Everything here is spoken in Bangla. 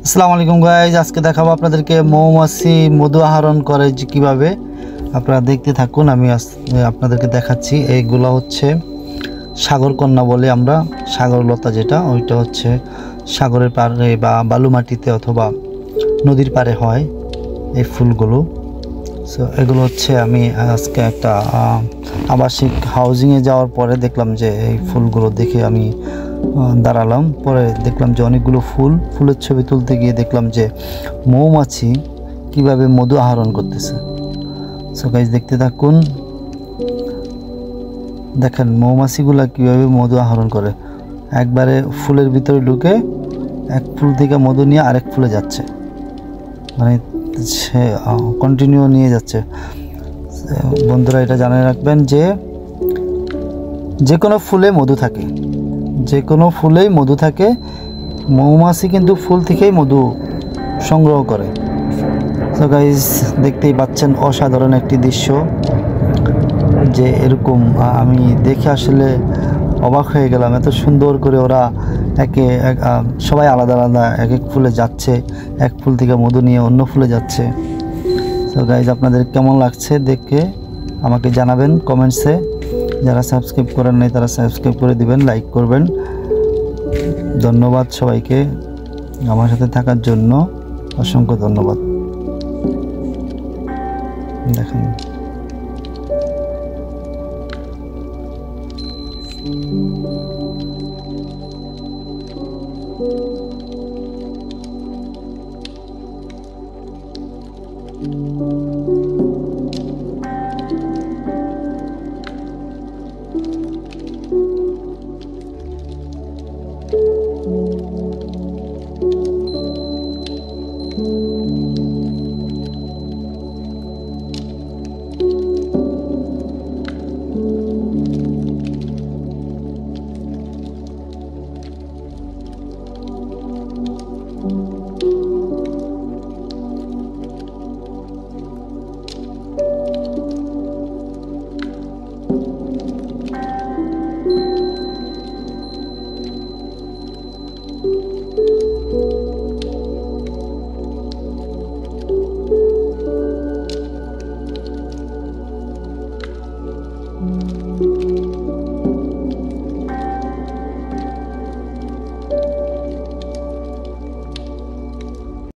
আসসালামু আলাইকুম গাইজ, আজকে দেখাবো আপনাদেরকে মৌমাছি মধু আহরণ করে যে কীভাবে। আপনারা দেখতে থাকুন। আমি আপনাদেরকে দেখাচ্ছি। এইগুলো হচ্ছে সাগরকন্যা বলে আমরা, সাগরলতা যেটা, ওইটা হচ্ছে সাগরের পাড়ে বা বালু মাটিতে অথবা নদীর পাড়ে হয় এই ফুলগুলো। সো এগুলো হচ্ছে আমি আজকে একটা আবাসিক হাউজিংয়ে যাওয়ার পরে দেখলাম যে এই ফুলগুলো দেখে আমি দাঁড়ালাম। পরে দেখলাম যে অনেকগুলো ফুলের ছবি তুলতে গিয়ে দেখলাম যে মৌমাছি কিভাবে মধু আহরণ করতেছে। সো গাইস দেখতে থাকুন, দেখেন মৌমাছিগুলা কিভাবে মধু আহরণ করে। একবারে ফুলের ভিতরে ঢুকে এক ফুল থেকে মধু নিয়ে আরেক ফুলে যাচ্ছে, মানে সে কন্টিনিউ নিয়ে যাচ্ছে। বন্ধুরা এটা জানে রাখবেন যে যে কোনো ফুলে মধু থাকে, যে কোনো ফুলেই মধু থাকে। মৌমাছি কিন্তু ফুল থেকেই মধু সংগ্রহ করে। সো গাইস দেখতেই পাচ্ছেন অসাধারণ একটি দৃশ্য, যে এরকম আমি দেখে আসলে অবাক হয়ে গেলাম। এত সুন্দর করে ওরা একে এক সবাই আলাদা আলাদা এক এক ফুলে যাচ্ছে, এক ফুল থেকে মধু নিয়ে অন্য ফুলে যাচ্ছে। সো গাইস আপনাদের কেমন লাগছে দেখে আমাকে জানাবেন কমেন্টসে। যারা সাবস্ক্রাইব করেন নাই তারা সাবস্ক্রাইব করে দিবেন, লাইক করবেন। ধন্যবাদ সবাইকে আমার সাথে থাকার জন্য, অসংখ্য ধন্যবাদ। দেখেন Thank you.